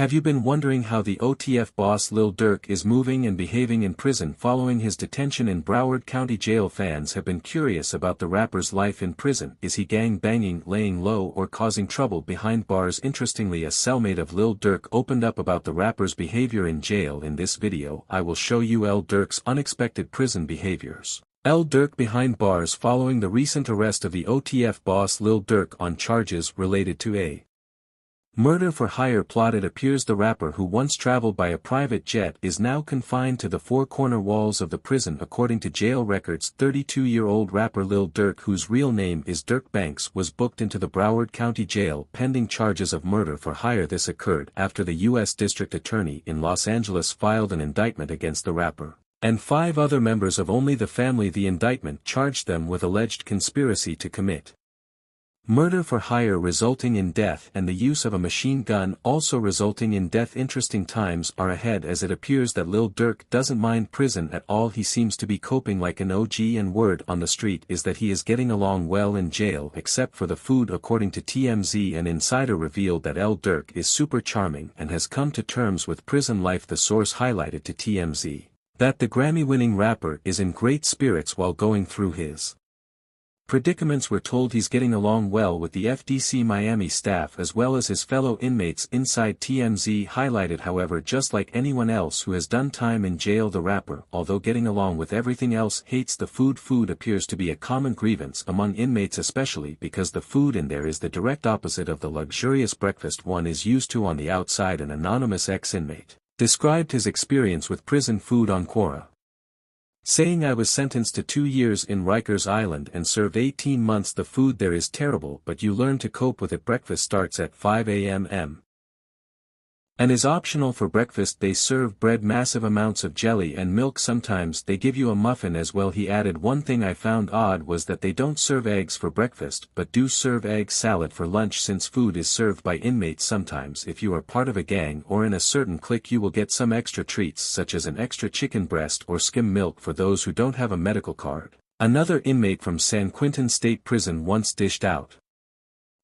Have you been wondering how the OTF boss Lil Durk is moving and behaving in prison following his detention in Broward County Jail? Fans have been curious about the rapper's life in prison. Is he gang banging, laying low, or causing trouble behind bars? Interestingly, a cellmate of Lil Durk opened up about the rapper's behavior in jail. In this video, I will show you Lil Durk's unexpected prison behaviors. Lil Durk behind bars following the recent arrest of the OTF boss Lil Durk on charges related to a murder for hire plot. It appears the rapper, who once traveled by a private jet, is now confined to the four-corner walls of the prison. According to jail records, 32-year-old rapper Lil Durk, whose real name is Dirk Banks, was booked into the Broward County Jail pending charges of murder for hire. This occurred after the U.S. District Attorney in Los Angeles filed an indictment against the rapper and 5 other members of only the family. The indictment charged them with alleged conspiracy to commit murder for hire resulting in death and the use of a machine gun also resulting in death. Interesting times are ahead, as it appears that Lil Durk doesn't mind prison at all. He seems to be coping like an OG, and word on the street is that he is getting along well in jail except for the food. According to TMZ, an insider revealed that Lil Durk is super charming and has come to terms with prison life. The source highlighted to TMZ that the Grammy-winning rapper is in great spirits while going through his predicaments. We're told he's getting along well with the FDC Miami staff as well as his fellow inmates. Inside TMZ highlighted, however, just like anyone else who has done time in jail, the rapper, although getting along with everything else, hates the food. Food appears to be a common grievance among inmates, especially because the food in there is the direct opposite of the luxurious breakfast one is used to on the outside. An anonymous ex-inmate described his experience with prison food on Quora, saying, "I was sentenced to 2 years in Rikers Island and served 18 months. The food there is terrible, but you learn to cope with it. Breakfast starts at 5 a.m. and is optional for breakfast. They serve bread, massive amounts of jelly and milk. Sometimes they give you a muffin as well." He added, "One thing I found odd was that they don't serve eggs for breakfast but do serve egg salad for lunch. Since food is served by inmates, sometimes if you are part of a gang or in a certain clique you will get some extra treats, such as an extra chicken breast or skim milk for those who don't have a medical card." Another inmate from San Quentin State Prison once dished out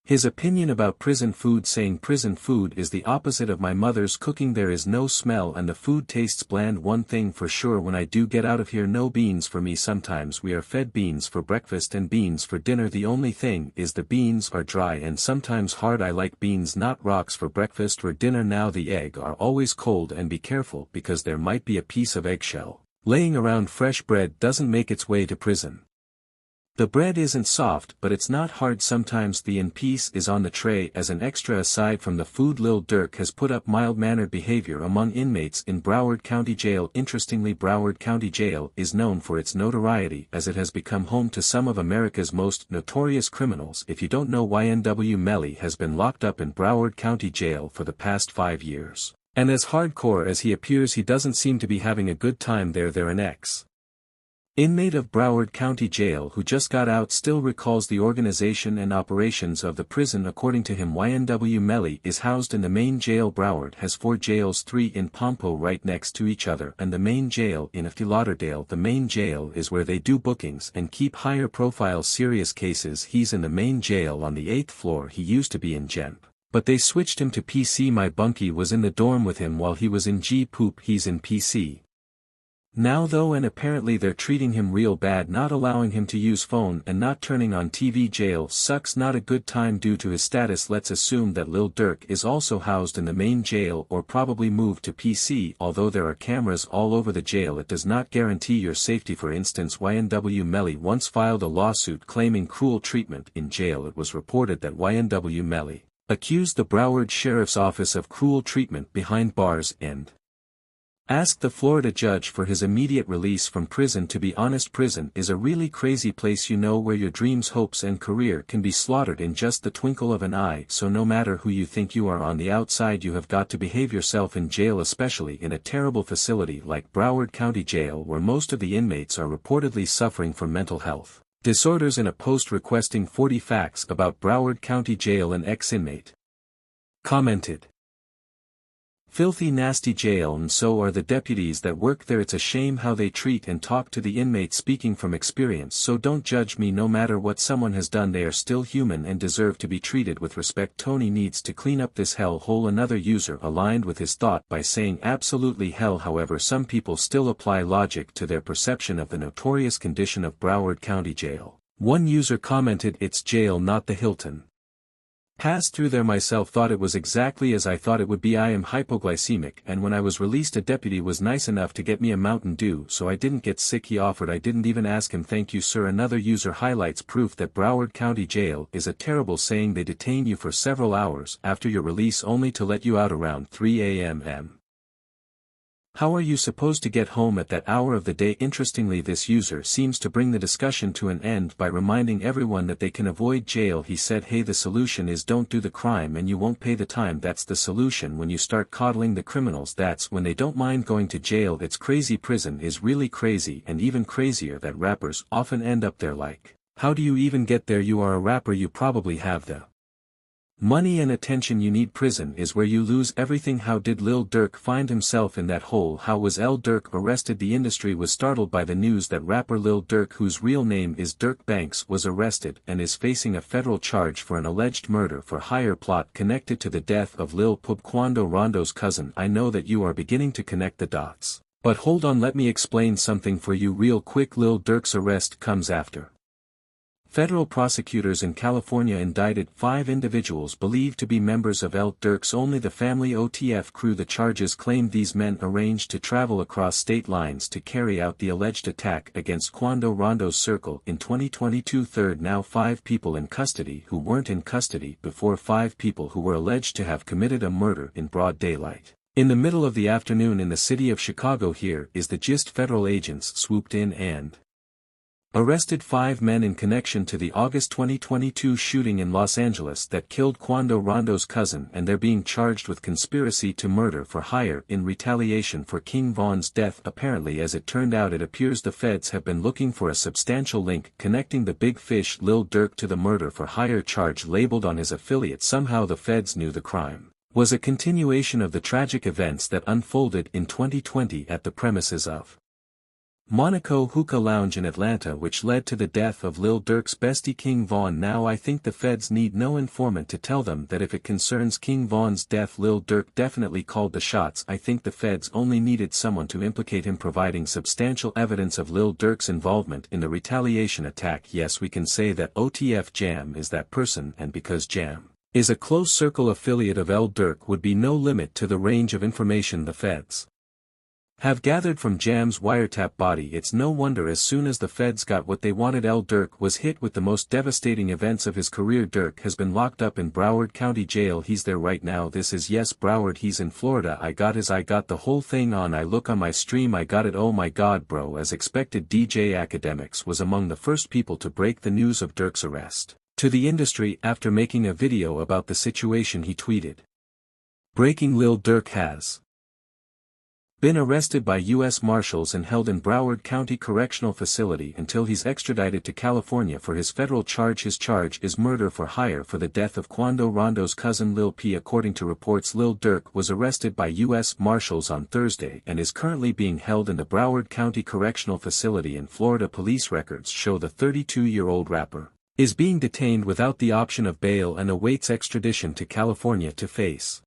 his opinion about prison food, saying, "Prison food is the opposite of my mother's cooking. There is no smell and the food tastes bland. One thing for sure, when I do get out of here, no beans for me. Sometimes we are fed beans for breakfast and beans for dinner. The only thing is the beans are dry and sometimes hard. I like beans, not rocks, for breakfast or dinner. Now the egg are always cold, and be careful because there might be a piece of eggshell laying around. Fresh bread doesn't make its way to prison. The bread isn't soft, but it's not hard. Sometimes the in piece is on the tray as an extra." Aside from the food, Lil Durk has put up mild-mannered behavior among inmates in Broward County Jail. Interestingly, Broward County Jail is known for its notoriety, as it has become home to some of America's most notorious criminals. If you don't know, YNW Melly has been locked up in Broward County Jail for the past 5 years. And as hardcore as he appears, he doesn't seem to be having a good time there. An ex-inmate of Broward County Jail who just got out still recalls the organization and operations of the prison. According to him, YNW Melly is housed in the main jail. Broward has 4 jails, 3 in Pompo right next to each other, and the main jail in Fort Lauderdale. The main jail is where they do bookings and keep higher profile serious cases. He's in the main jail on the 8th floor. He used to be in Gemp, but they switched him to PC. My bunkie was in the dorm with him while he was in G. Poop. He's in PC now though, and apparently they're treating him real bad, not allowing him to use phone and not turning on TV. Jail sucks, not a good time due to his status. Let's assume that Lil Durk is also housed in the main jail or probably moved to PC. Although there are cameras all over the jail, it does not guarantee your safety. For instance, YNW Melly once filed a lawsuit claiming cruel treatment in jail. It was reported that YNW Melly accused the Broward Sheriff's Office of cruel treatment behind bars and asked the Florida judge for his immediate release from prison. To be honest, prison is a really crazy place, where your dreams, hopes and career can be slaughtered in just the twinkle of an eye. So no matter who you think you are on the outside, you have got to behave yourself in jail, especially in a terrible facility like Broward County Jail, where most of the inmates are reportedly suffering from mental health disorders. In a post requesting 40 facts about Broward County Jail, an ex-inmate commented, filthy nasty jail, and so are the deputies that work there. It's a shame how they treat and talk to the inmates. Speaking from experience, so don't judge me. No matter what someone has done, they are still human and deserve to be treated with respect. Tony needs to clean up this hell hole. Another user aligned with his thought by saying absolutely hell. However, some people still apply logic to their perception of the notorious condition of Broward County Jail. One user commented, "It's jail, not the Hilton. Passed through there myself, thought it was exactly as I thought it would be. I am hypoglycemic, and when I was released a deputy was nice enough to get me a Mountain Dew so I didn't get sick. He offered, I didn't even ask him. Thank you, sir." Another user highlights proof that Broward County Jail is a terrible saying. They detain you for several hours after your release only to let you out around 3 a.m. How are you supposed to get home at that hour of the day? Interestingly, this user seems to bring the discussion to an end by reminding everyone that they can avoid jail. He said, "Hey, the solution is don't do the crime and you won't pay the time. That's the solution. When you start coddling the criminals, that's when they don't mind going to jail. It's crazy. Prison is really crazy, and even crazier that rappers often end up there. Like, how do you even get there? You are a rapper, you probably have the money and attention you need. Prison is where you lose everything." How did Lil Durk find himself in that hole? How was Lil Durk arrested? The industry was startled by the news that rapper Lil Durk, whose real name is Dirk Banks, was arrested and is facing a federal charge for an alleged murder for hire plot connected to the death of Lil Pub, Quando Rondo's cousin. I know that you are beginning to connect the dots, but hold on, let me explain something for you real quick. Lil Durk's arrest comes after federal prosecutors in California indicted 5 individuals believed to be members of Lil Durk's Only the Family OTF crew. The charges claimed these men arranged to travel across state lines to carry out the alleged attack against Quando Rondo's circle in 2022. Third, now 5 people in custody who weren't in custody before. 5 people who were alleged to have committed a murder in broad daylight in the middle of the afternoon in the city of Chicago. Here is the gist. Federal agents swooped in and arrested 5 men in connection to the August 2022 shooting in Los Angeles that killed Quando Rondo's cousin, and they're being charged with conspiracy to murder for hire in retaliation for King Von's death. Apparently, as it turned out, it appears the feds have been looking for a substantial link connecting the big fish Lil Durk to the murder for hire charge labeled on his affiliate. Somehow the feds knew the crime was a continuation of the tragic events that unfolded in 2020 at the premises of Monaco Hookah Lounge in Atlanta, which led to the death of Lil Durk's bestie King Von. Now I think the feds need no informant to tell them that if it concerns King Von's death, Lil Durk definitely called the shots. I think the feds only needed someone to implicate him, providing substantial evidence of Lil Durk's involvement in the retaliation attack. Yes, we can say that OTF Jam is that person, and because Jam is a close circle affiliate of Lil Durk, would be no limit to the range of information the feds have gathered from Jam's wiretap body. It's no wonder as soon as the feds got what they wanted, Lil Durk was hit with the most devastating events of his career. Durk has been locked up in Broward County Jail. He's there right now. This is yes Broward, he's in Florida. I got the whole thing on. I look on my stream, I got it. Oh my god bro. As expected, DJ Academics was among the first people to break the news of Durk's arrest to the industry. After making a video about the situation, he tweeted, "Breaking: Lil Durk has been arrested by U.S. Marshals and held in Broward County Correctional Facility until he's extradited to California for his federal charge. His charge is murder for hire for the death of Quando Rondo's cousin Lil P." According to reports, Lil Durk was arrested by U.S. Marshals on Thursday and is currently being held in the Broward County Correctional Facility in Florida. Police records show the 32-year-old rapper is being detained without the option of bail and awaits extradition to California to face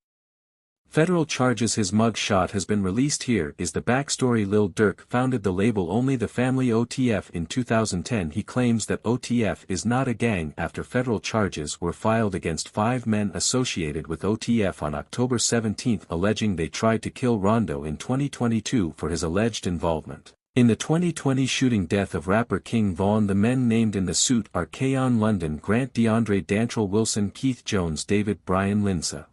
federal charges. His mug shot has been released. Here is the backstory. Lil Durk founded the label Only the Family OTF in 2010. He claims that OTF is not a gang after federal charges were filed against 5 men associated with OTF on October 17, alleging they tried to kill Rondo in 2022 for his alleged involvement in the 2020 shooting death of rapper King Von. The men named in the suit are Kayon London, Grant DeAndre, Dantrell Wilson, Keith Jones, David Brian Linsa,